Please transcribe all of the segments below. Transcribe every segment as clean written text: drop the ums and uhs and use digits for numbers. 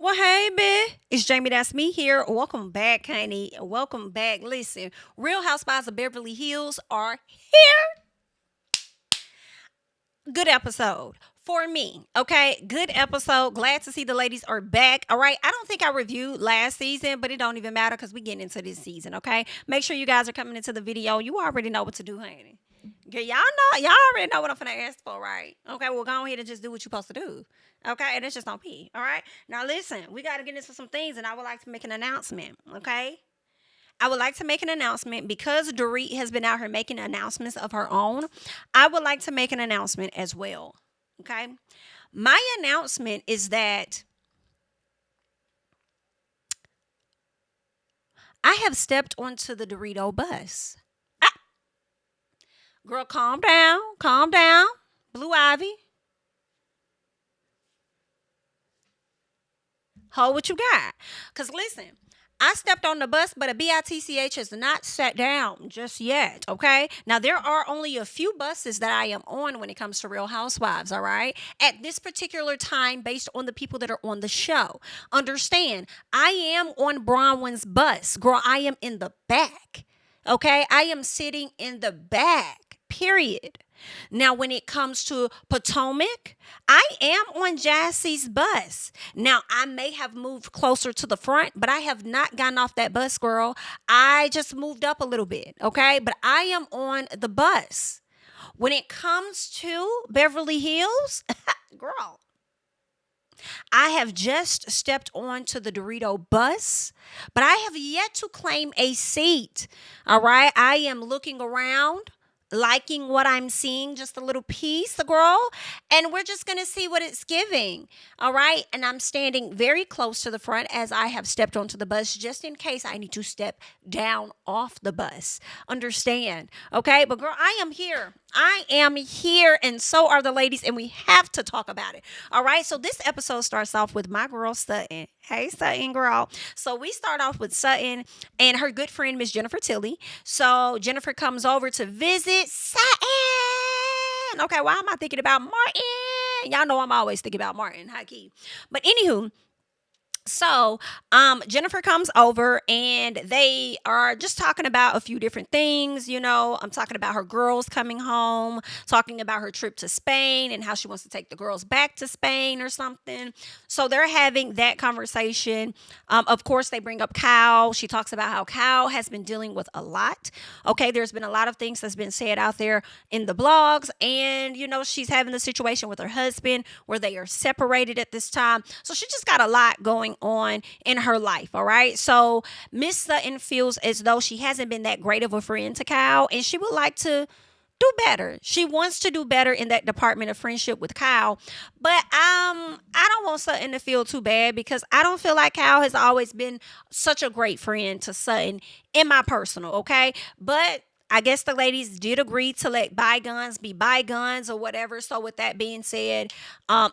Well, hey, bitch. It's JamiThatsMe here. Welcome back, honey. Welcome back. Listen, Real Housewives of Beverly Hills are here. Good episode for me. Okay, good episode. Glad to see the ladies are back. All right, I don't think I reviewed last season, but it don't even matter because we getting into this season. Okay, make sure you guys are coming into the video. You already know what to do, honey. Girl, y'all already know what I'm finna ask for, right? Okay, well, go ahead and just do what you're supposed to do. Okay, and it's just on P. All right, now listen, we got to get into some things, and I would like to make an announcement. Okay, I would like to make an announcement because Dorit has been out here making announcements of her own. I would like to make an announcement as well. Okay, my announcement is that I have stepped onto the Dorito bus. Girl, calm down. Calm down. Blue Ivy. Hold what you got. Because listen, I stepped on the bus, but a BITCH has not sat down just yet, okay? Now, there are only a few buses that I am on when it comes to Real Housewives, all right? At this particular time, based on the people that are on the show. Understand, I am on Bronwyn's bus. Girl, I am in the back, okay? I am sitting in the back. Period. Now, when it comes to Potomac, I am on Jassie's bus. Now, I may have moved closer to the front, but I have not gotten off that bus, girl. I just moved up a little bit, okay? But I am on the bus. When it comes to Beverly Hills, girl, I have just stepped onto the Dorito bus, but I have yet to claim a seat, all right? I am looking around, liking what I'm seeing, just a little piece, girl, and we're just gonna see what it's giving, all right? And I'm standing very close to the front as I have stepped onto the bus, just in case I need to step down off the bus. Understand, okay? But girl, I am here. I am here, and so are the ladies, and we have to talk about it, all right? So this episode starts off with my girl Sutton. Hey, Sutton, girl. So we start off with Sutton and her good friend, Miss Jennifer Tilly. So Jennifer comes over to visit Sutton. Okay, why am I thinking about Martin? Y'all know I'm always thinking about Martin, high key. But anywho, so Jennifer comes over and they are just talking about a few different things. I'm talking about her girls coming home, talking about her trip to Spain and how she wants to take the girls back to Spain or something. So they're having that conversation. Of course, they bring up Kyle. She talks about how Kyle has been dealing with a lot. Okay, there's been a lot of things that's been said out there in the blogs, and she's having the situation with her husband where they are separated at this time. So she just got a lot going on in her life, all right? So Miss Sutton feels as though she hasn't been that great of a friend to Kyle, and she would like to do better. She wants to do better in that department of friendship with Kyle. But I don't want Sutton to feel too bad because I don't feel like Kyle has always been such a great friend to Sutton in my personal, okay? But I guess the ladies did agree to let bygones be bygones or whatever. So with that being said,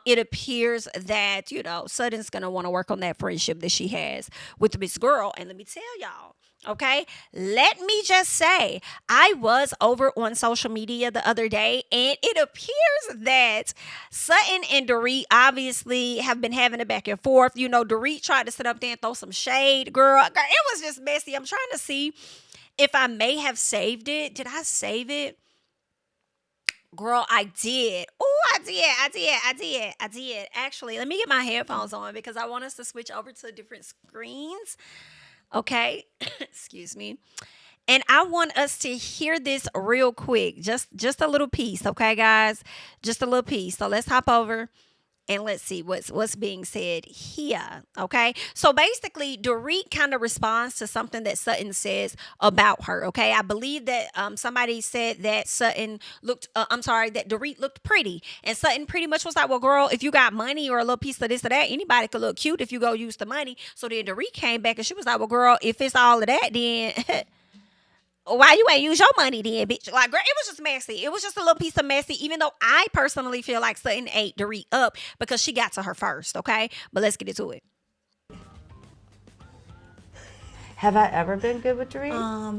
it appears that, Sutton's going to want to work on that friendship that she has with Miss Girl. And let me tell y'all, okay, let me just say, I was over on social media the other day, and it appears that Sutton and Dorit obviously have been having a back and forth. Dorit tried to sit up there and throw some shade. Girl, it was just messy. I'm trying to see if I may have saved it. Did I save it? Girl, I did. Oh, I did. Actually, let me get my headphones on because I want us to switch over to different screens. Okay. Excuse me. And I want us to hear this real quick. Just a little piece, okay, guys? Just a little piece. So let's hop over and let's see what's being said here, okay? So basically, Dorit kind of responds to something that Sutton says about her, okay? I believe that somebody said that that Dorit looked pretty. And Sutton pretty much was like, well, girl, if you got money or a little piece of this or that, anybody could look cute if you go use the money. So then Dorit came back and she was like, well, girl, if it's all of that, then why you ain't use your money then, bitch? Like, girl, it was just messy. It was just a little piece of messy, even though I personally feel like Sutton ate Dorit up because she got to her first, okay? But let's get into it. Have I ever been good with Dorit?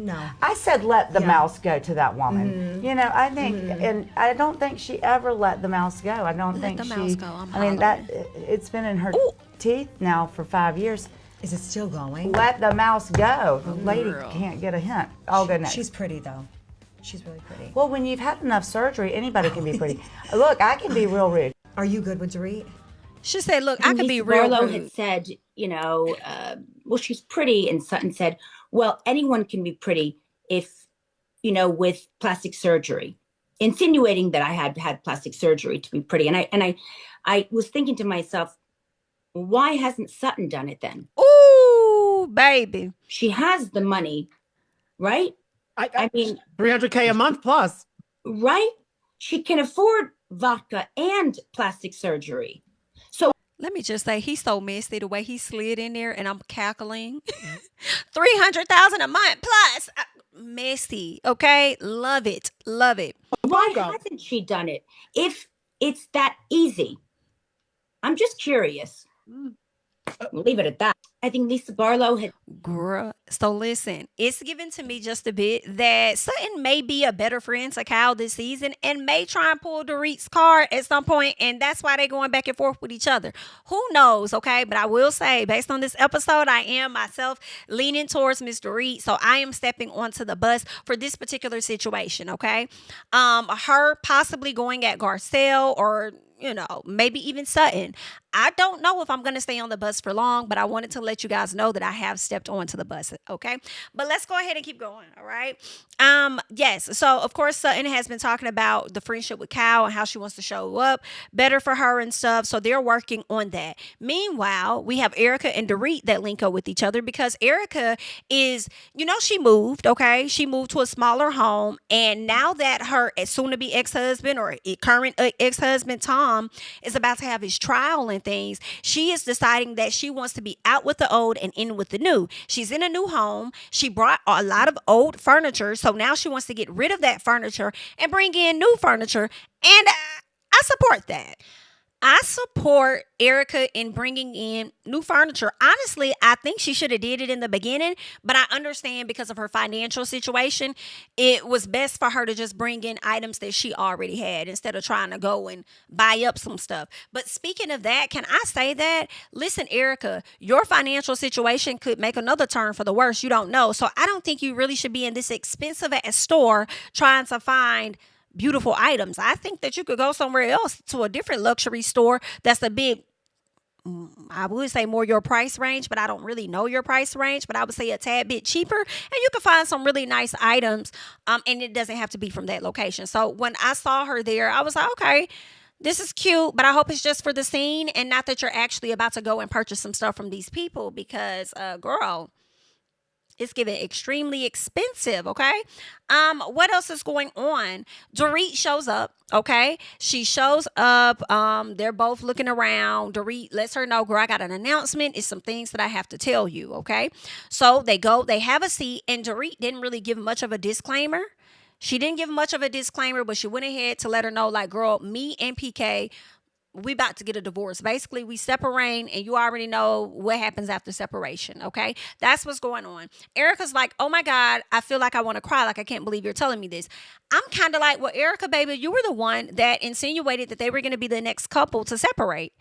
No. I said let the mouse go to that woman. I think, and I don't think she ever let the mouse go. I don't think the she. mouse go. I mean, that it's been in her. teeth now for 5 years. Is it still going? Let the mouse go. The lady can't get a hint. I'll go next. She's pretty though. She's really pretty. Well, when you've had enough surgery, anybody can be pretty. Look, I can be real rude. Are you good with Dorit? She said, look, I can be real Barlow rude. had said, well, she's pretty. And Sutton said, well, anyone can be pretty if, with plastic surgery, insinuating that I had had plastic surgery to be pretty. And I was thinking to myself, why hasn't Sutton done it then? Ooh, baby. She has the money, right? I mean, $300K a month plus. Right? She can afford vodka and plastic surgery. So let me just say, he's so messy the way he slid in there, and I'm cackling. $300,000 a month plus. Messy, okay? Love it. Love it. Why hasn't she done it? If it's that easy. I'm just curious. We'll leave it at that. I think Lisa Barlow had... Girl, so listen, it's given to me just a bit that Sutton may be a better friend to Kyle this season and may try and pull Dorit's card at some point, and that's why they're going back and forth with each other. Who knows, okay? But I will say, based on this episode, I am myself leaning towards Miss Dorit, so I am stepping onto the bus for this particular situation, okay? Her possibly going at Garcelle or... maybe even Sutton. I don't know if I'm going to stay on the bus for long, but I wanted to let you guys know that I have stepped onto the bus, okay? But let's go ahead and keep going, all right? Yes, so of course Sutton has been talking about the friendship with Kyle and how she wants to show up better for her and stuff, so they're working on that. Meanwhile, we have Erica and Dorit that link up with each other because Erica is, she moved, okay? She moved to a smaller home, and now that her soon-to-be ex-husband or current ex-husband, Tom, is about to have his trial and things, she is deciding that she wants to be out with the old and in with the new. She's in a new home. She brought a lot of old furniture, so now she wants to get rid of that furniture and bring in new furniture, and I support that. I support Erica in bringing in new furniture. Honestly, I think she should have did it in the beginning, but I understand because of her financial situation, it was best for her to just bring in items that she already had instead of trying to go and buy up some stuff. But speaking of that, can I say that? Listen, Erica, your financial situation could make another turn for the worse. You don't know. So I don't think you really should be in this expensive ass store trying to find beautiful items. I think that you could go somewhere else to a different luxury store that's a bit, I would say more your price range, but I don't really know your price range, but I would say a tad bit cheaper, and you can find some really nice items, and it doesn't have to be from that location. So when I saw her there, I was like, okay, this is cute, but I hope it's just for the scene and not that you're actually about to go and purchase some stuff from these people because, girl, it's getting extremely expensive, okay? What else is going on? Dorit shows up, okay? She shows up. They're both looking around. Dorit lets her know, girl, I got an announcement. It's some things that I have to tell you, okay? So they go, they have a seat, and Dorit didn't really give much of a disclaimer. She didn't give much of a disclaimer, but she went ahead to let her know, like, girl, me and PK, we about to get a divorce. Basically, we separate, and you already know what happens after separation, okay? That's what's going on. Erica's like, oh my God, I feel like I want to cry. Like, I can't believe you're telling me this. I'm kind of like, well, Erica, baby, you were the one that insinuated that they were going to be the next couple to separate.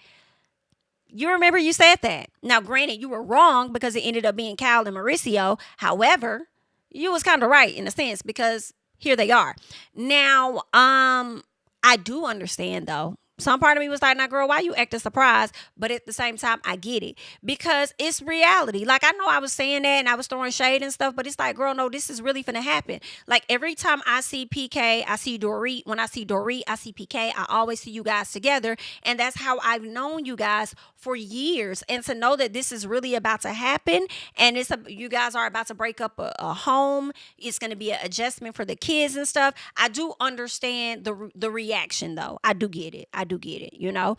You remember you said that. Now, granted, you were wrong because it ended up being Kyle and Mauricio. However, you was kind of right in a sense because here they are. Now, I do understand, though. Some part of me was like, now, girl, why you acting surprised? But at the same time, I get it because it's reality. Like, I know I was saying that and I was throwing shade and stuff, but it's like, girl, no, this is really finna happen. Like, every time I see PK, I see Dorit. When I see Dorit, I see PK. I always see you guys together. And that's how I've known you guys for years. And to know that this is really about to happen and you guys are about to break up a home. It's going to be an adjustment for the kids and stuff. I do understand the reaction, though. I do get it. I do get it, you know.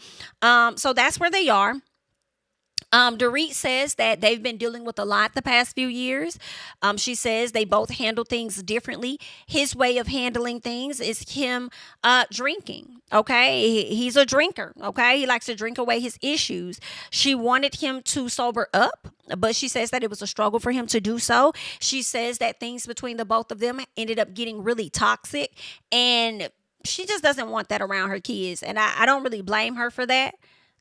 So that's where they are. Dorit says that they've been dealing with a lot the past few years. She says they both handle things differently. His way of handling things is him drinking. Okay, he's a drinker. Okay, he likes to drink away his issues. She wanted him to sober up, but she says that it was a struggle for him to do so. She says that things between the both of them ended up getting really toxic, and she just doesn't want that around her kids. And I don't really blame her for that.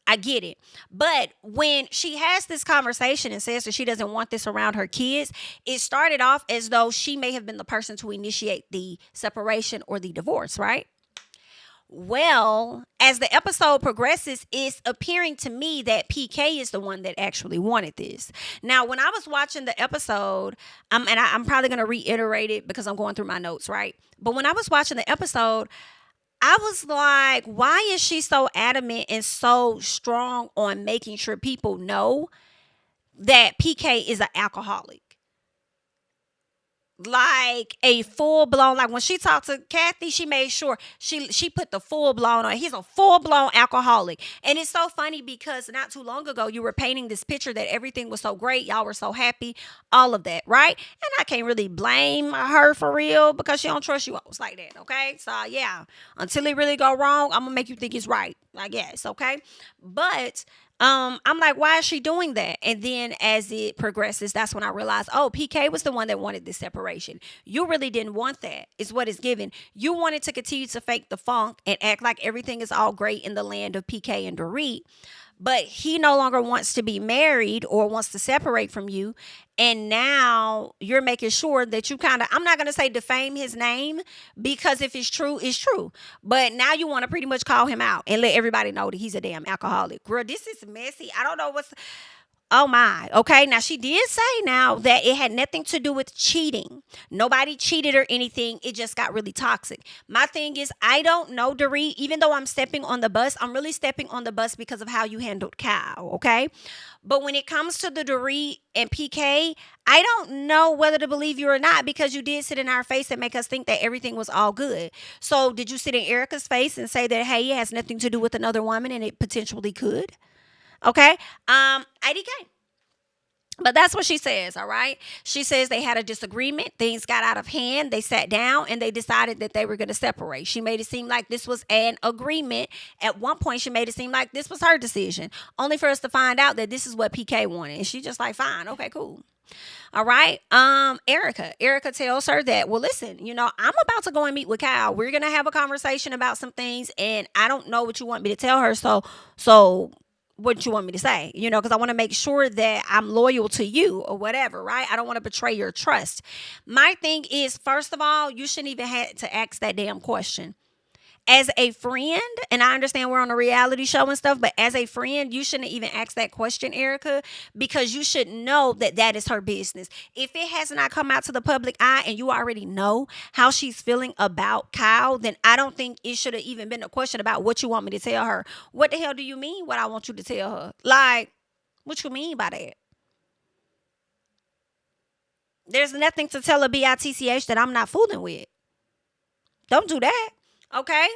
I get it. But when she has this conversation and says that she doesn't want this around her kids, it started off as though she may have been the person to initiate the separation or the divorce, right? Well, as the episode progresses, it's appearing to me that PK is the one that actually wanted this. Now, when I was watching the episode, I'm probably going to reiterate it because I'm going through my notes, right? But when I was watching the episode, I was like, why is she so adamant and so strong on making sure people know that PK is an alcoholic? Like a full blown, like when she talked to Kathy, she made sure she put the full blown on. He's a full blown alcoholic. And it's so funny because not too long ago you were painting this picture that everything was so great, y'all were so happy, all of that, right? And I can't really blame her for real because she don't trust you always like that, okay? So yeah, until it really go wrong, I'm gonna make you think it's right, I guess, okay? But I'm like, why is she doing that? And then as it progresses, that's when I realized, oh, PK was the one that wanted this separation. You really didn't want that, is what it's given. You wanted to continue to fake the funk and act like everything is all great in the land of PK and Dorit. But he no longer wants to be married or wants to separate from you. And now you're making sure that you kind of, I'm not going to say defame his name, because if it's true, it's true. But now you want to pretty much call him out and let everybody know that he's a damn alcoholic. Girl, this is messy. I don't know what's... Oh my, okay. Now she did say now that it had nothing to do with cheating. Nobody cheated or anything. It just got really toxic. My thing is, I don't know, Dorit, even though I'm stepping on the bus, I'm really stepping on the bus because of how you handled Kyle, okay? But when it comes to the Dorit and PK, I don't know whether to believe you or not, because you did sit in our face and make us think that everything was all good. So did you sit in Erica's face and say that, hey, it has nothing to do with another woman and it potentially could? Okay. IDK. But that's what she says, all right? She says they had a disagreement. Things got out of hand. They sat down and they decided that they were going to separate. She made it seem like this was an agreement. At one point, she made it seem like this was her decision, only for us to find out that this is what PK wanted. And she just like, fine, okay, cool. All right. Erica tells her that, well, listen, I'm about to go and meet with Kyle. We're going to have a conversation about some things, and I don't know what you want me to tell her. So what you want me to say, because I want to make sure that I'm loyal to you or whatever, right? I don't want to betray your trust. My thing is, first of all, you shouldn't even have to ask that damn question. As a friend, and I understand we're on a reality show and stuff, but as a friend, you shouldn't even ask that question, Erica, because you should know that that is her business. If it has not come out to the public eye and you already know how she's feeling about Kyle, then I don't think it should have even been a question about what you want me to tell her. What the hell do you mean what I want you to tell her? Like, what you mean by that? There's nothing to tell a bitch that I'm not fooling with. Don't do that. Okay.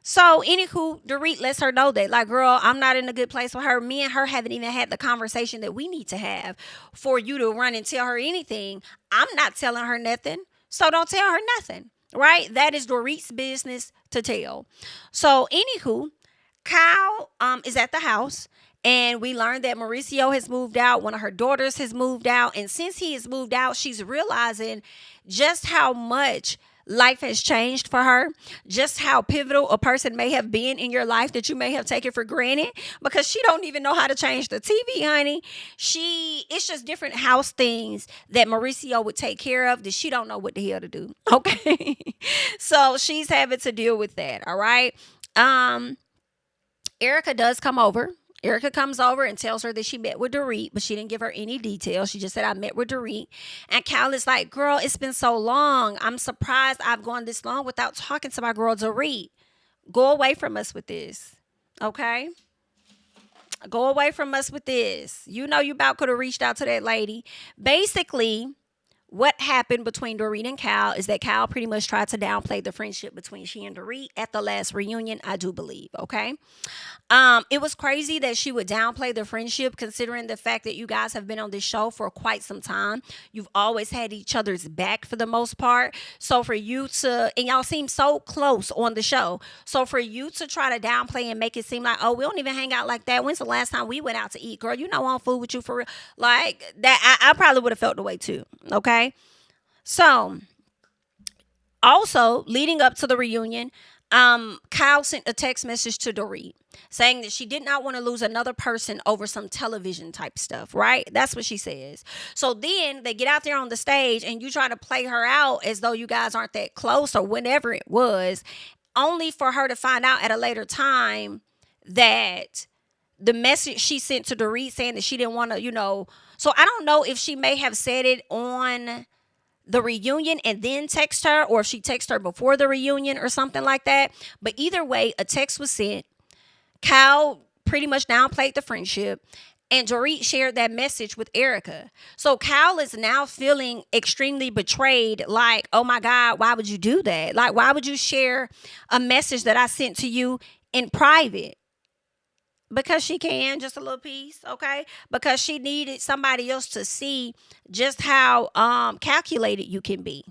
So anywho, Dorit lets her know that, like, girl, I'm not in a good place with her. Me and her haven't even had the conversation that we need to have for you to run and tell her anything. I'm not telling her nothing. So don't tell her nothing. Right? That is Dorit's business to tell. So anywho, Kyle is at the house. And we learned that Mauricio has moved out. One of her daughters has moved out. And since he has moved out, she's realizing just how much life has changed for her, just how pivotal a person may have been in your life that you may have taken for granted, because she don't even know how to change the TV, honey. It's just different house things that Mauricio would take care of that she don't know what the hell to do. Okay. So she's having to deal with that. All right. Erica does come over. Erica comes over and tells her that she met with Dorit, but she didn't give her any details. She just said, I met with Dorit. And Cal is like, girl, it's been so long. I'm surprised I've gone this long without talking to my girl Dorit. Go away from us with this. Okay? Go away from us with this. You about could have reached out to that lady. Basically, what happened between Dorit and Cal is that Cal pretty much tried to downplay the friendship between she and Dorit at the last reunion, I do believe, okay? It was crazy that she would downplay the friendship, considering the fact that you guys have been on this show for quite some time. You've always had each other's back for the most part. So for you to, and y'all seem so close on the show. So for you to try to downplay and make it seem like, oh, we don't even hang out like that. When's the last time we went out to eat? Girl, I won't fool with you for real. Like that, I probably would have felt the way too, okay? So also leading up to the reunion, Kyle sent a text message to Dorit saying that she did not want to lose another person over some television type stuff, right? That's what she says. So then they get out there on the stage and you try to play her out as though you guys aren't that close or whatever it was, only for her to find out at a later time that the message she sent to Dorit saying that she didn't want to, so I don't know if she may have said it on the reunion and then text her, or if she texted her before the reunion or something like that. But either way, a text was sent. Kyle pretty much downplayed the friendship, and Dorit shared that message with Erica. So Kyle is now feeling extremely betrayed, like, oh my God, why would you do that? Like, why would you share a message that I sent to you in private? Because she can, just a little piece, okay? Because she needed somebody else to see just how calculated you can be.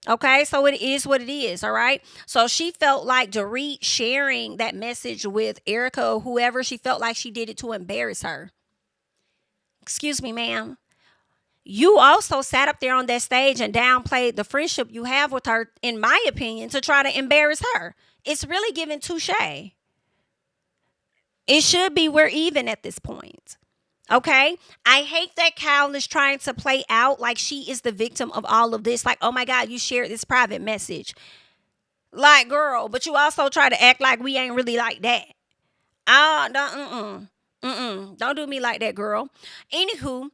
Okay, so it is what it is, all right? So she felt like Dorit sharing that message with Erica or whoever, she felt like she did it to embarrass her. Excuse me, ma'am. You also sat up there on that stage and downplayed the friendship you have with her, in my opinion, to try to embarrass her. It's really giving touche. It should be we're even at this point. Okay? I hate that Kyle is trying to play out like she is the victim of all of this. Like, oh my God, you shared this private message. Like, girl, but you also try to act like we ain't really like that. Don't do me like that, girl. Anywho,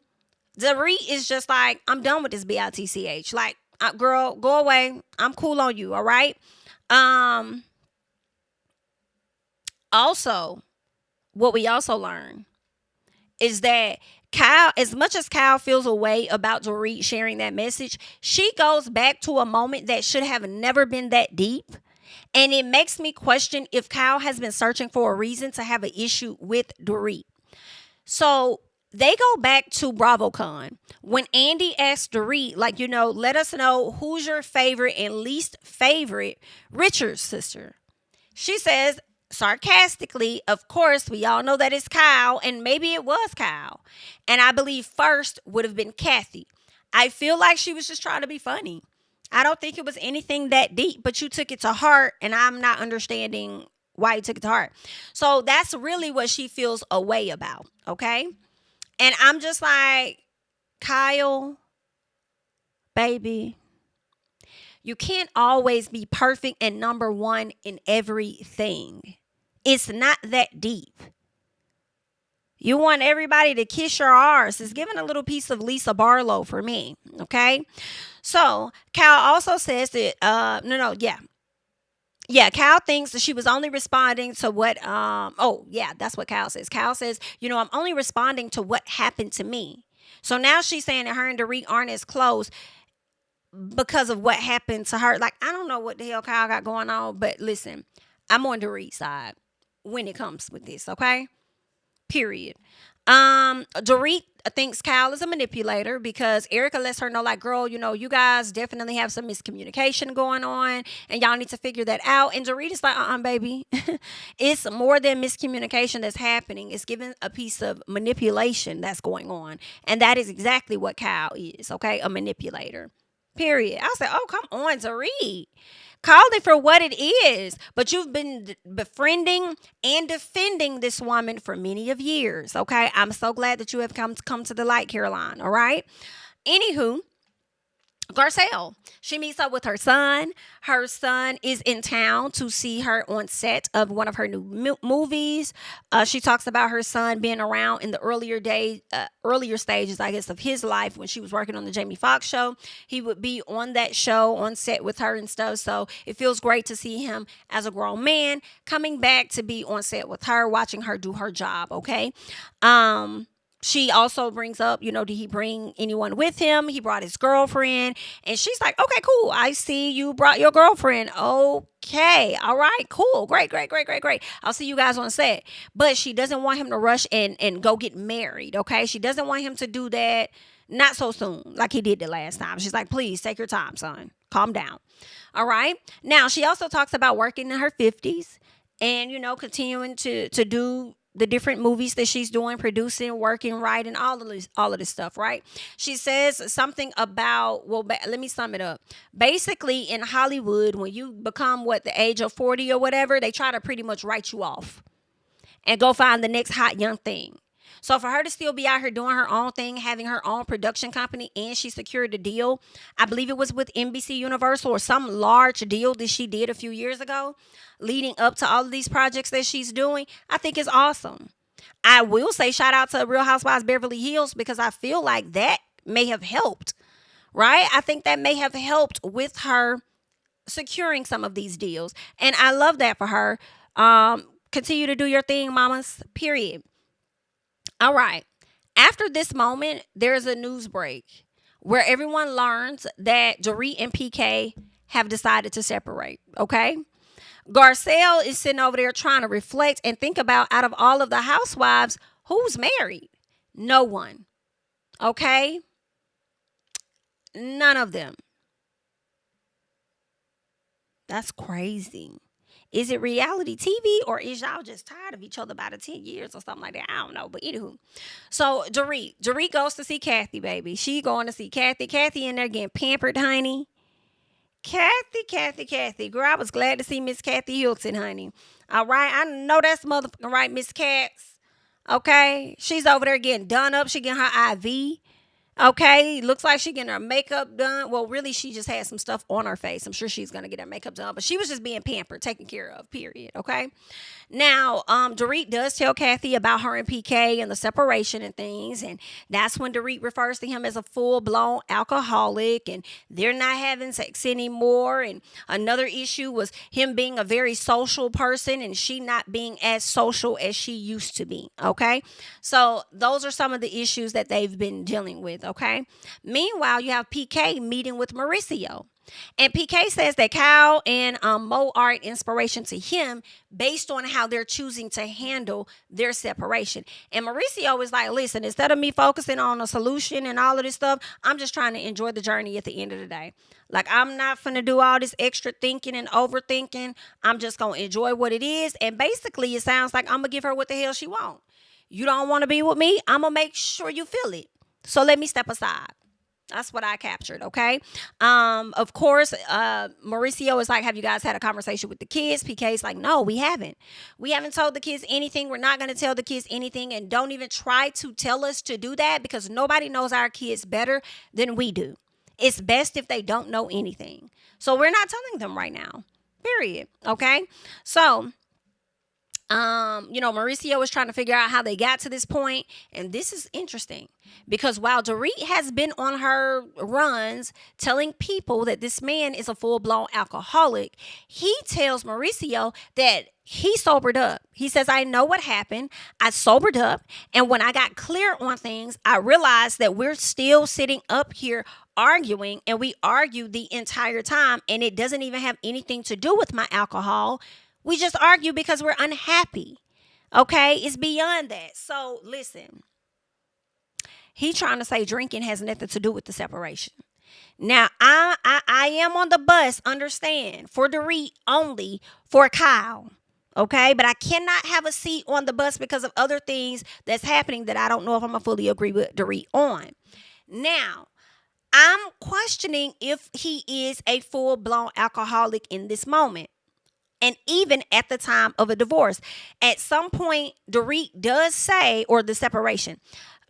Dorit is just like, I'm done with this bitch. Like, girl, go away. I'm cool on you, all right? Also, what we also learn is that Kyle, as much as Kyle feels a way about Dorit sharing that message, she goes back to a moment that should have never been that deep. And it makes me question if Kyle has been searching for a reason to have an issue with Dorit. So they go back to BravoCon when Andy asked Dorit, like, let us know who's your favorite and least favorite Richards sister. She says, sarcastically, of course, we all know that it's Kyle, and maybe it was Kyle. And I believe first would have been Kathy. I feel like she was just trying to be funny. I don't think it was anything that deep, but you took it to heart, and I'm not understanding why you took it to heart. So that's really what she feels a way about, okay? And I'm just like, Kyle, baby, you can't always be perfect and number one in everything. It's not that deep. You want everybody to kiss your arse. It's giving a little piece of Lisa Barlow for me, okay? So, Kyle also says that, Kyle thinks that she was only responding to what, that's what Kyle says. Kyle says, I'm only responding to what happened to me. So now she's saying that her and Dorit aren't as close because of what happened to her. Like, I don't know what the hell Kyle got going on, but listen, I'm on Dorit's side when it comes with this, okay? Period. Dorit thinks Kyle is a manipulator because Erica lets her know, like, girl, you guys definitely have some miscommunication going on and y'all need to figure that out. And Dorit is like, baby, it's more than miscommunication that's happening. It's giving a piece of manipulation that's going on. And that is exactly what Kyle is, okay? A manipulator. Period. I said, oh, come on, Dorit. Call it for what it is. But you've been befriending and defending this woman for many of years, okay? I'm so glad that you have come to the light, Caroline, all right? Anywho, Garcelle, she meets up with her son. Her son is in town to see her on set of one of her new movies. She talks about her son being around in the earlier stages, I guess, of his life when she was working on the Jamie Foxx show. He would be on that show on set with her and stuff. So it feels great to see him as a grown man coming back to be on set with her, watching her do her job, okay? She also brings up, did he bring anyone with him? He brought his girlfriend. And she's like, okay, cool. I see you brought your girlfriend. Okay. All right, cool. Great. I'll see you guys on set. But she doesn't want him to rush and go get married, okay? She doesn't want him to do that not so soon like he did the last time. She's like, please take your time, son. Calm down. All right. Now, she also talks about working in her 50s and, continuing to do the different movies that she's doing, producing, working, writing, all of this stuff, right? She says something about, well, let me sum it up. Basically, in Hollywood, when you become the age of 40 or whatever, they try to pretty much write you off and go find the next hot young thing. So for her to still be out here doing her own thing, having her own production company, and she secured a deal, I believe it was with NBC Universal or some large deal that she did a few years ago, leading up to all of these projects that she's doing, I think is awesome. I will say shout out to Real Housewives Beverly Hills, because I feel like that may have helped, right? I think that may have helped with her securing some of these deals. And I love that for her. Continue to do your thing, mamas, period. All right. After this moment, there's a news break where everyone learns that Dorit and PK have decided to separate. Okay. Garcelle is sitting over there trying to reflect and think about, out of all of the housewives, who's married? No one. Okay. None of them. That's crazy. Is it reality TV, or is y'all just tired of each other by the 10 years or something like that? I don't know. But anywho. So Dorit goes to see Kathy, baby. She going to see Kathy. Kathy in there getting pampered, honey. Kathy. Girl, I was glad to see Miss Kathy Hilton, honey. All right. I know that's motherfucking right, Miss Katz. Okay. She's over there getting done up. She getting her IV. Okay, looks like she getting her makeup done. Well, really, she just had some stuff on her face. I'm sure she's going to get her makeup done, but she was just being pampered, taken care of, period, okay? Now, Dorit does tell Kathy about her and PK and the separation and things, and that's when Dorit refers to him as a full-blown alcoholic, and they're not having sex anymore, and another issue was him being a very social person and she not being as social as she used to be, okay? So those are some of the issues that they've been dealing with. Okay. Meanwhile, you have PK meeting with Mauricio. And PK says that Kyle and Mo are an inspiration to him based on how they're choosing to handle their separation. And Mauricio is like, listen, instead of me focusing on a solution and all of this stuff, I'm just trying to enjoy the journey at the end of the day. Like, I'm not finna do all this extra thinking and overthinking. I'm just going to enjoy what it is. And basically, it sounds like I'm going to give her what the hell she wants. You don't want to be with me? I'm going to make sure you feel it. So let me step aside. That's what I captured, okay? Of course, Mauricio is like, have you guys had a conversation with the kids? PK's like, no, we haven't. We haven't told the kids anything. We're not going to tell the kids anything. And don't even try to tell us to do that, because nobody knows our kids better than we do. It's best if they don't know anything. So we're not telling them right now, period, okay? So Mauricio was trying to figure out how they got to this point. And this is interesting, because while Dorit has been on her runs telling people that this man is a full-blown alcoholic, he tells Mauricio that he sobered up. He says, I know what happened. I sobered up. And when I got clear on things, I realized that we're still sitting up here arguing, and we argue the entire time. And it doesn't even have anything to do with my alcohol. We just argue because we're unhappy. Okay? It's beyond that. So listen, he trying to say drinking has nothing to do with the separation. Now, I am on the bus, understand, for Dorit only, for Kyle. Okay? But I cannot have a seat on the bus because of other things that's happening that I don't know if I'm going to fully agree with Dorit on. Now, I'm questioning if he is a full-blown alcoholic in this moment. And even at the time of a divorce, at some point, Dorit does say, or the separation,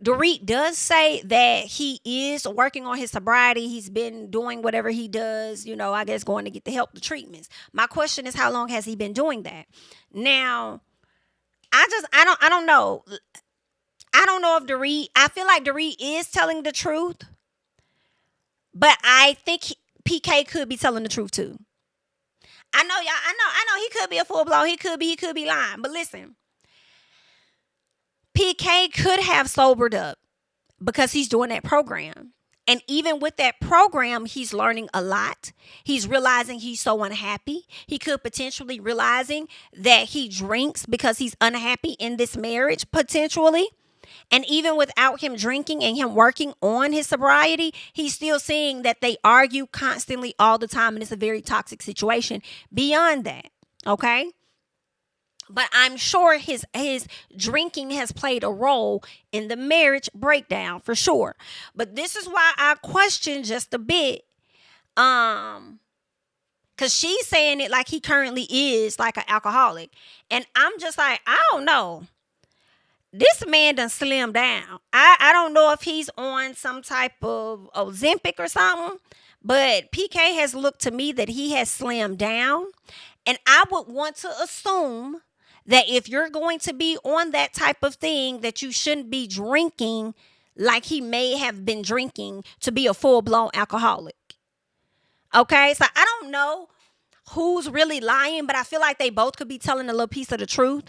Dorit does say that he is working on his sobriety. He's been doing whatever he does, I guess going to get the help, the treatments. My question is, how long has he been doing that? Now, I don't know. I don't know if I feel like Dorit is telling the truth, but I think PK could be telling the truth too. I know he could be a full-blown, he could be lying. But listen, PK could have sobered up because he's doing that program. And even with that program, he's learning a lot. He's realizing he's so unhappy. He could potentially realizing that he drinks because he's unhappy in this marriage, potentially. And even without him drinking and him working on his sobriety, he's still seeing that they argue constantly all the time. And it's a very toxic situation beyond that. Okay. But I'm sure his drinking has played a role in the marriage breakdown for sure. But this is why I question just a bit. Cause she's saying it like he currently is like an alcoholic. And I'm just like, I don't know. This man done slimmed down. I don't know if he's on some type of Ozempic or something. But PK has looked to me that he has slimmed down. And I would want to assume that if you're going to be on that type of thing, that you shouldn't be drinking like he may have been drinking to be a full-blown alcoholic. Okay, so I don't know who's really lying, but I feel like they both could be telling a little piece of the truth.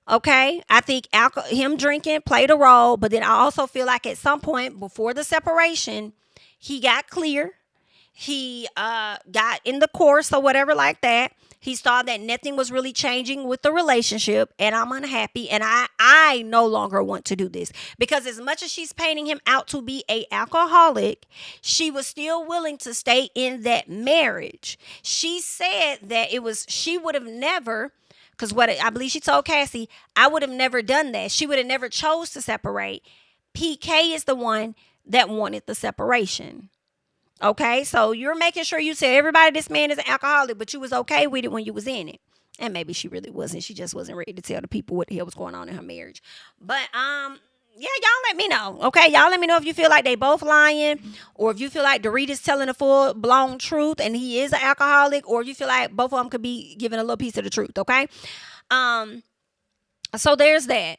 Okay, I think him drinking played a role, but then I also feel like at some point before the separation, he got clear. He got in the course or whatever like that. He saw that nothing was really changing with the relationship, and I'm unhappy, and I no longer want to do this. Because as much as she's painting him out to be an alcoholic, she was still willing to stay in that marriage. She said that she would have never, because what I believe she told Cassie, I would have never done that. She would have never chose to separate. PK is the one that wanted the separation. Okay, so you're making sure you tell everybody this man is an alcoholic, but you was okay with it when you was in it. And maybe she really wasn't. She just wasn't ready to tell the people what the hell was going on in her marriage. But yeah, y'all let me know. Okay, y'all let me know if you feel like they both lying, or if you feel like Dorit is telling the full blown truth and he is an alcoholic, or if you feel like both of them could be giving a little piece of the truth. Okay, so there's that.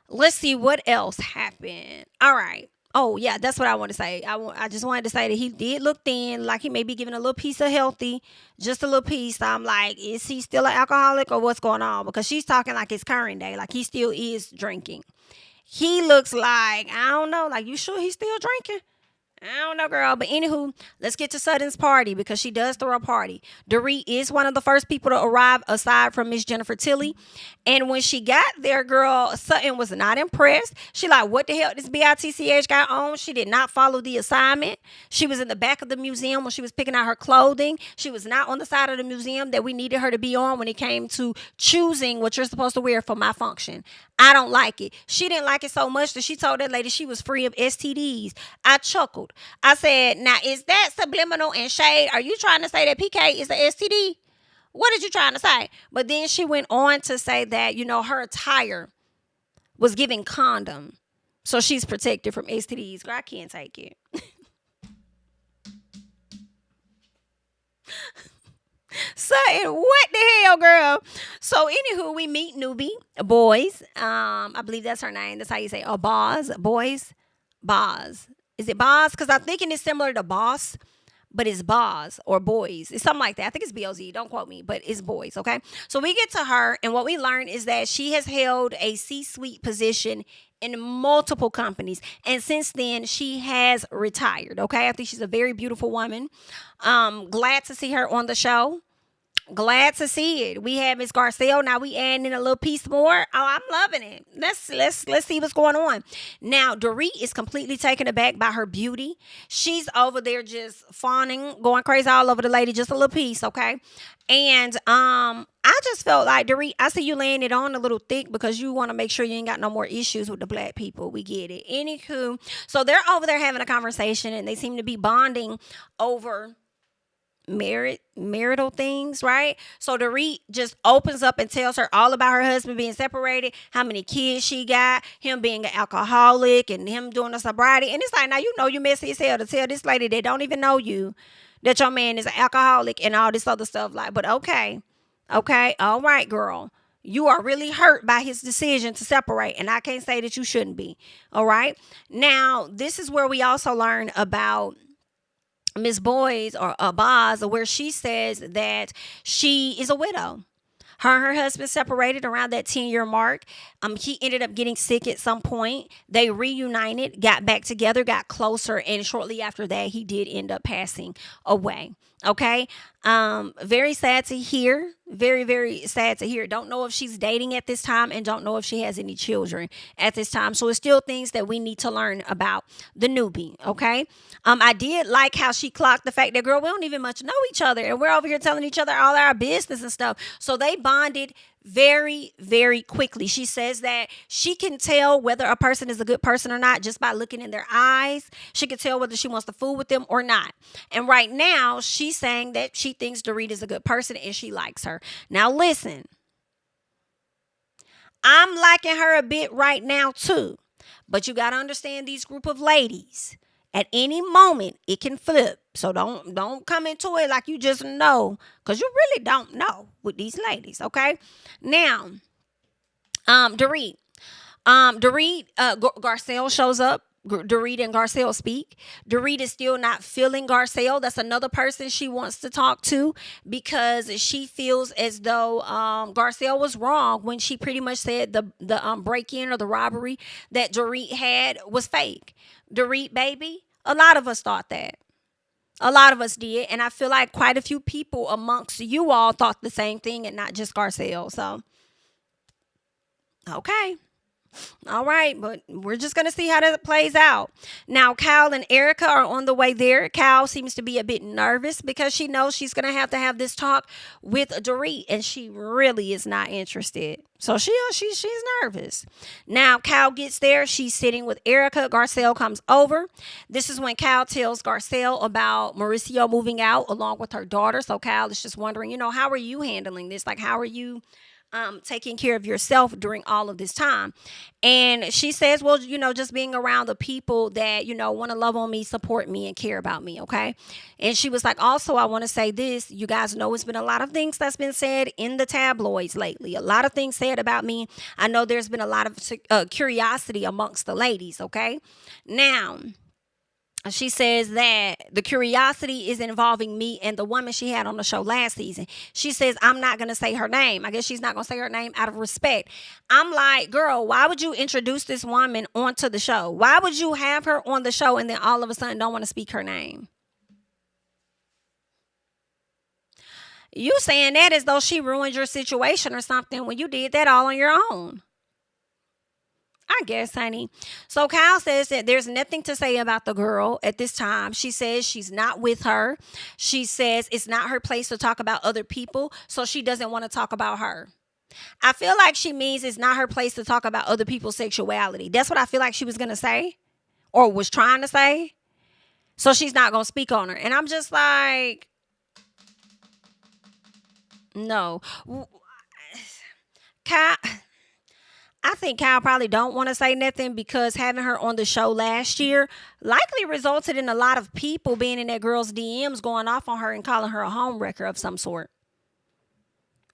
Let's see what else happened. All right. Oh, yeah, that's what I want to say. I just wanted to say that he did look thin, like he may be giving a little piece of healthy, just a little piece. I'm like, is he still an alcoholic or what's going on? Because she's talking like it's current day, like he still is drinking. He looks like, I don't know, like, you sure he's still drinking? I don't know, girl. But anywho, let's get to Sutton's party, because she does throw a party. Dorit is one of the first people to arrive aside from Miss Jennifer Tilly. And when she got there, girl, Sutton was not impressed. She like, what the hell this BITCH got on? She did not follow the assignment. She was in the back of the museum when she was picking out her clothing. She was not on the side of the museum that we needed her to be on when it came to choosing what you're supposed to wear for my function. I don't like it. She didn't like it so much that she told that lady she was free of STDs. I chuckled. I said, now, is that subliminal and shade? Are you trying to say that PK is the STD? What are you trying to say? But then she went on to say that, her attire was giving condom. So she's protected from STDs. Girl, I can't take it. Sutton, what the hell, girl? So anywho, we meet newbie boys. I believe that's her name. That's how you say, Boz, boys, Boz. Is it Boz? Because I'm thinking it's similar to boss, but it's Boz or boys. It's something like that. I think it's BLZ. Don't quote me, but it's boys. Okay. So we get to her, and what we learn is that she has held a C-suite position in multiple companies, and since then she has retired. Okay, I think she's a very beautiful woman. Glad to see her on the show. Glad to see it. We have Miss Garcelle. Now we adding in a little piece more. Oh, I'm loving it. Let's see what's going on. Now, Dorit is completely taken aback by her beauty. She's over there just fawning, going crazy all over the lady. Just a little piece, okay? And I just felt like, Dorit, I see you laying it on a little thick because you want to make sure you ain't got no more issues with the black people. We get it. Anywho, so they're over there having a conversation, and they seem to be bonding over marital things, right? So Dorit just opens up and tells her all about her husband being separated, how many kids she got, him being an alcoholic, and him doing a sobriety. And it's like, now you messy as hell to tell this lady that don't even know you that your man is an alcoholic and all this other stuff. Like, but okay, all right, girl. You are really hurt by his decision to separate, and I can't say that you shouldn't be. All right. Now, this is where we also learn about Miss Boys or Boz, where she says that she is a widow. Her and her husband separated around that 10-year mark. He ended up getting sick at some point. They reunited, got back together, got closer, and shortly after that, he did end up passing away. Okay. Very sad to hear. Very, very sad to hear. Don't know if she's dating at this time, and don't know if she has any children at this time. So it's still things that we need to learn about the newbie. Okay. I did like how she clocked the fact that, girl, we don't even much know each other, and we're over here telling each other all our business and stuff. So they bonded very, very quickly. She says that she can tell whether a person is a good person or not just by looking in their eyes. She can tell whether she wants to fool with them or not. And right now, she's saying that she thinks Dorit is a good person and she likes her. Now, listen, I'm liking her a bit right now, too. But you got to understand these group of ladies. At any moment, it can flip. So don't come into it like you just know, because you really don't know with these ladies, okay? Now, Dorit, Garcelle shows up. Dorit and Garcelle speak. Dorit is still not feeling Garcelle. That's another person she wants to talk to because she feels as though Garcelle was wrong when she pretty much said the break-in or the robbery that Dorit had was fake. Dorit, baby, a lot of us thought that. A lot of us did. And I feel like quite a few people amongst you all thought the same thing and not just Garcelle. So, okay. All right, but we're just going to see how that plays out. Now, Kyle and Erica are on the way there. Kyle seems to be a bit nervous because she knows she's going to have this talk with Dorit, and she really is not interested. So she's nervous. Now, Kyle gets there. She's sitting with Erica. Garcelle comes over. This is when Kyle tells Garcelle about Mauricio moving out along with her daughter. So Kyle is just wondering, how are you handling this? Like, how are you taking care of yourself during all of this time? And she says, well, just being around the people that, want to love on me, support me, and care about me, okay? And she was like, also, I want to say this. You guys know it's been a lot of things that's been said in the tabloids lately. A lot of things said about me. I know there's been a lot of curiosity amongst the ladies, okay? Now, she says that the curiosity is involving me and the woman she had on the show last season. She says, I'm not going to say her name. I guess she's not going to say her name out of respect. I'm like, girl, why would you introduce this woman onto the show? Why would you have her on the show and then all of a sudden don't want to speak her name? You saying that as though she ruined your situation or something when you did that all on your own. I guess, honey. So Kyle says that there's nothing to say about the girl at this time. She says she's not with her. She says it's not her place to talk about other people, so she doesn't want to talk about her. I feel like she means it's not her place to talk about other people's sexuality. That's what I feel like she was going to say or was trying to say. So she's not going to speak on her. And I'm just like, no. Kyle... I think Kyle probably don't want to say nothing because having her on the show last year likely resulted in a lot of people being in that girl's DMs going off on her and calling her a homewrecker of some sort.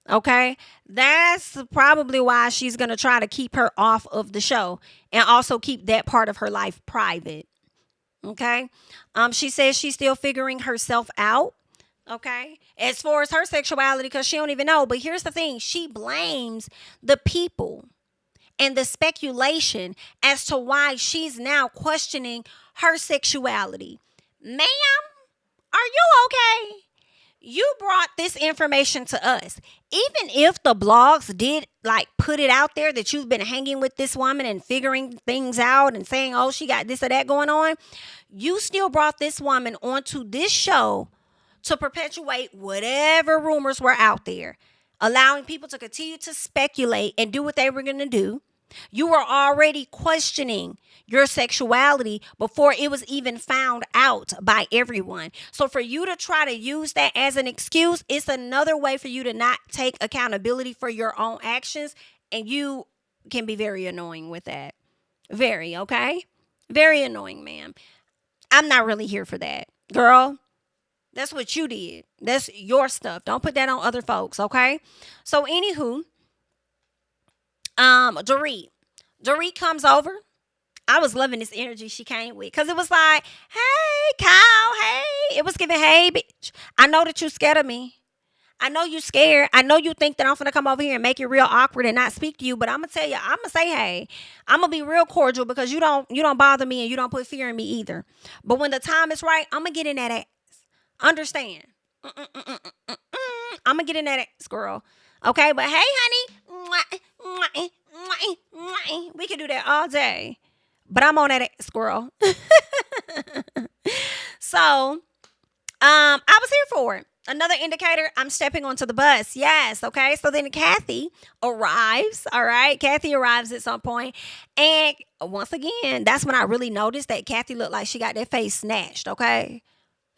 Okay? That's probably why she's going to try to keep her off of the show and also keep that part of her life private. Okay? She says she's still figuring herself out. Okay? As far as her sexuality, because she don't even know. But here's the thing. She blames the people and the speculation as to why she's now questioning her sexuality. Ma'am, are you okay? You brought this information to us. Even if the blogs did put it out there that you've been hanging with this woman and figuring things out and saying, oh, she got this or that going on, you still brought this woman onto this show to perpetuate whatever rumors were out there, allowing people to continue to speculate and do what they were going to do. You were already questioning your sexuality before it was even found out by everyone. So for you to try to use that as an excuse, it's another way for you to not take accountability for your own actions. And you can be very annoying with that. Very, okay? Very annoying, ma'am. I'm not really here for that. Girl, that's what you did. That's your stuff. Don't put that on other folks, okay? So anywho, Dorit comes over. I was loving this energy she came with because it was like, hey, Kyle, hey. It was giving, hey, bitch. I know that you scared of me. I know you scared. I know you think that I'm going to come over here and make it real awkward and not speak to you. But I'm going to tell you, I'm going to say, hey, I'm going to be real cordial because you don't bother me and you don't put fear in me either. But when the time is right, I'm going to get in that ass. Understand? I'm going to get in that ass, girl. Okay, but hey, honey, we can do that all day. But I'm on that squirrel. So, I was here for it. Another indicator, I'm stepping onto the bus. Yes, okay. So then Kathy arrives, all right? Kathy arrives at some point. And once again, that's when I really noticed that Kathy looked like she got that face snatched, okay?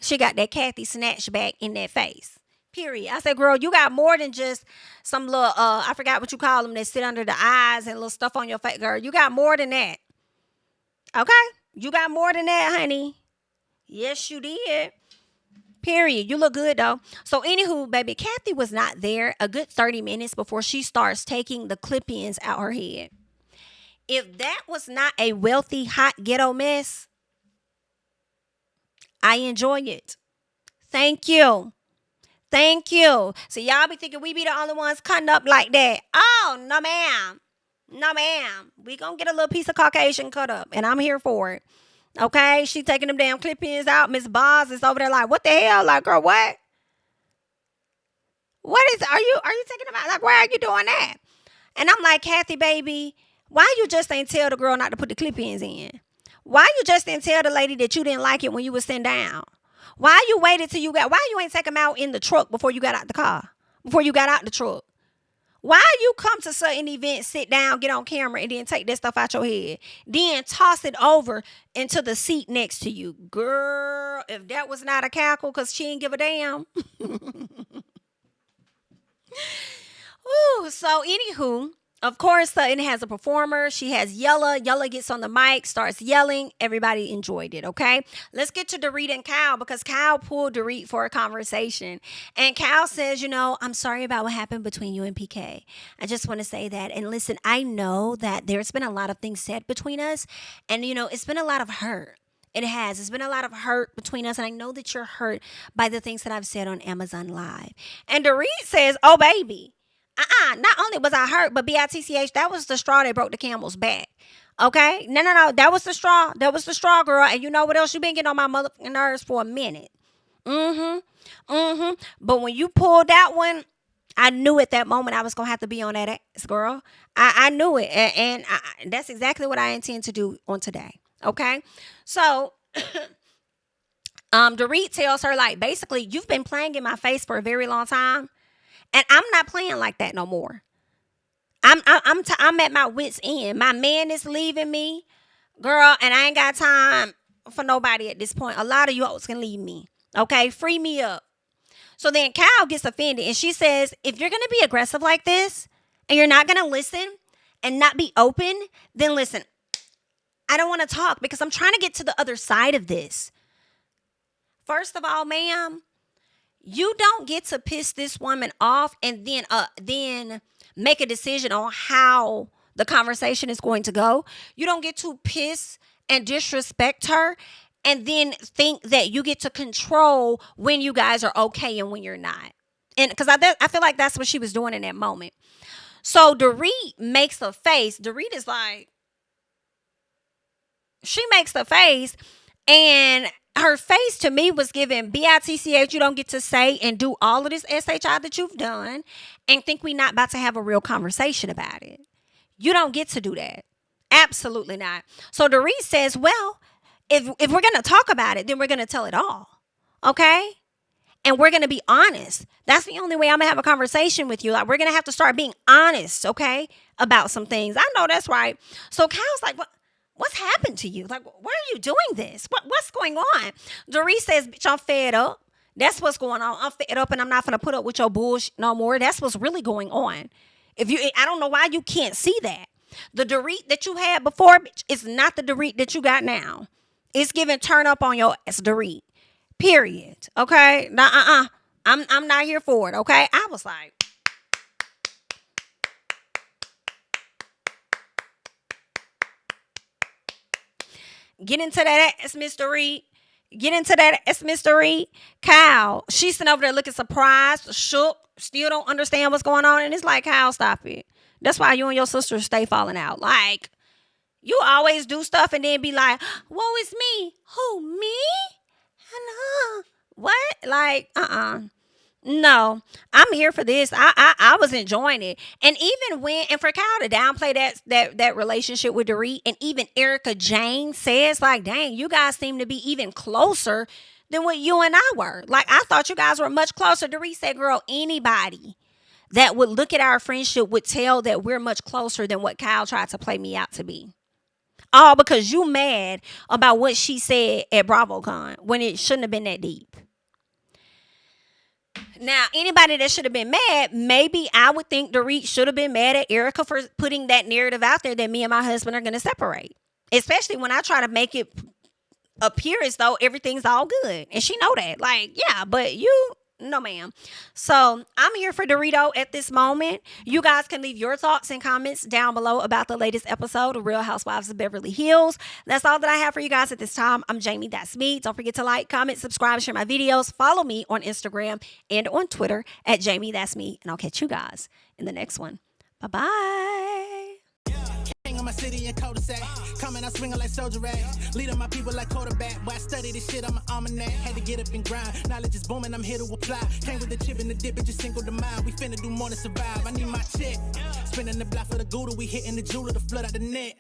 She got that Kathy snatched back in that face. Period. I said, girl, you got more than just some little, I forgot what you call them, that sit under the eyes and little stuff on your face. Girl, you got more than that. Okay? You got more than that, honey. Yes, you did. Period. You look good though. So anywho, baby, Kathy was not there a good 30 minutes before she starts taking the clip-ins out her head. If that was not a wealthy, hot ghetto mess, I enjoy it. Thank you. Thank you. So y'all be thinking we be the only ones cutting up like that. Oh, no ma'am. No ma'am. We gonna get a little piece of Caucasian cut up and I'm here for it. Okay, she taking them damn clip-ins out. Miss Boz is over there like, what the hell? Like, girl, what? Are you taking them out? Like, why are you doing that? And I'm like, Kathy, baby, why you just ain't tell the girl not to put the clip-ins in? Why you just didn't tell the lady that you didn't like it when you was sitting down? Why you waited till why you ain't take them out in the truck before you got out the car? Before you got out the truck? Why you come to certain events, sit down, get on camera, and then take that stuff out your head? Then toss it over into the seat next to you. Girl, if that was not a cackle because she didn't give a damn. Ooh, so anywho, of course, Sutton has a performer. She has Yella. Yella gets on the mic, starts yelling. Everybody enjoyed it, okay? Let's get to Dorit and Kyle because Kyle pulled Dorit for a conversation. And Kyle says, I'm sorry about what happened between you and PK. I just want to say that. And listen, I know that there's been a lot of things said between us. And, it's been a lot of hurt. It has. It's been a lot of hurt between us. And I know that you're hurt by the things that I've said on Amazon Live. And Dorit says, oh, baby. Not only was I hurt, but bitch, that was the straw that broke the camel's back. Okay? No. That was the straw. That was the straw, girl. And you know what else? You been getting on my motherfucking nerves for a minute. But when you pulled that one, I knew at that moment I was going to have to be on that ass, girl. I knew it. And that's exactly what I intend to do on today. Okay? So, Dorit tells her, like, basically, you've been playing in my face for a very long time. And I'm not playing like that no more. I'm at my wit's end. My man is leaving me, girl, and I ain't got time for nobody at this point. A lot of you hoes can leave me. Okay, free me up. So then Kyle gets offended and she says, if you're gonna be aggressive like this and you're not gonna listen and not be open, then listen, I don't want to talk because I'm trying to get to the other side of this. First of all, ma'am, you don't get to piss this woman off and then make a decision on how the conversation is going to go. You don't get to piss and disrespect her and then think that you get to control when you guys are okay and when you're not. And because I feel like that's what she was doing in that moment. So Dorit makes a face. Dorit is like, she makes the face and her face to me was giving bitch, you don't get to say and do all of this SHI that you've done and think we not about to have a real conversation about it. You don't get to do that. Absolutely not. So Dorit says, well, if we're going to talk about it, then we're going to tell it all. Okay? And we're going to be honest. That's the only way I'm going to have a conversation with you. Like, we're going to have to start being honest, okay, about some things. I know that's right. So Kyle's like, what's happened to you? Like, why are you doing this? What's going on? Dorit says, bitch, I'm fed up. That's what's going on. I'm fed up and I'm not going to put up with your bullshit no more. That's what's really going on. I don't know why you can't see that. The Dorit that you had before, bitch, is not the Dorit that you got now. It's giving turn up on your ass, Dorit. Period. Okay? I'm not here for it. Okay? I was like, get into that ass, Miss Dorit. Get into that ass, Miss Dorit. Kyle, she's sitting over there looking surprised, shook, still don't understand what's going on. And it's like, Kyle, stop it. That's why you and your sister stay falling out. Like, you always do stuff and then be like, woe is me. Who, me? What? Like, No, I'm here for this. I was enjoying it. And even and for Kyle to downplay that relationship with Dorit, and even Erica Jane says, like, dang, you guys seem to be even closer than what you and I were. Like, I thought you guys were much closer. Dorit said, girl, anybody that would look at our friendship would tell that we're much closer than what Kyle tried to play me out to be. All because you mad about what she said at BravoCon when it shouldn't have been that deep. Now, anybody that should have been mad, maybe I would think Dorit should have been mad at Erica for putting that narrative out there that me and my husband are going to separate. Especially when I try to make it appear as though everything's all good. And she know that. Like, yeah, but you... No, ma'am. So I'm here for Dorito at this moment. You guys can leave your thoughts and comments down below about the latest episode of Real Housewives of Beverly Hills. That's all that I have for you guys at this time. I'm Jami, that's me. Don't forget to like, comment, subscribe, share my videos. Follow me on Instagram and on Twitter at Jami, that's me. And I'll catch you guys in the next one. Bye-bye. On my city and cul-de-sac, coming out swinging like soldier rag, leading my people like quarterback. Boy, I study this shit, I'm an almanac. Had to get up and grind. Knowledge is booming, I'm here to apply. Came with the chip and the dip, it just single the mind. We finna do more than survive. I need my check. Spinning the block for the Gouda, we hitting the jeweler to flood out the net.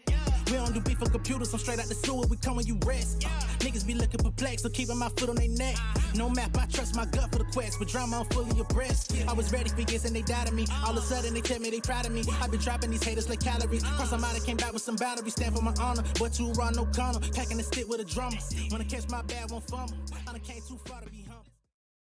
We don't do beef on computers, I'm straight out the sewer. We come when you rest. Niggas be looking perplexed, so keeping my foot on their neck. No map, I trust my gut for the quest. With drama, I'm fully abreast. I was ready for years and they doubted me. All of a sudden they tell me they proud of me. I've been dropping these haters like calories. Cross them out, I came back with some batteries. Stand for my honor, but too raw, no corner. Packing the stick with a drummer. Wanna catch my bad, won't fumble. I done came too far.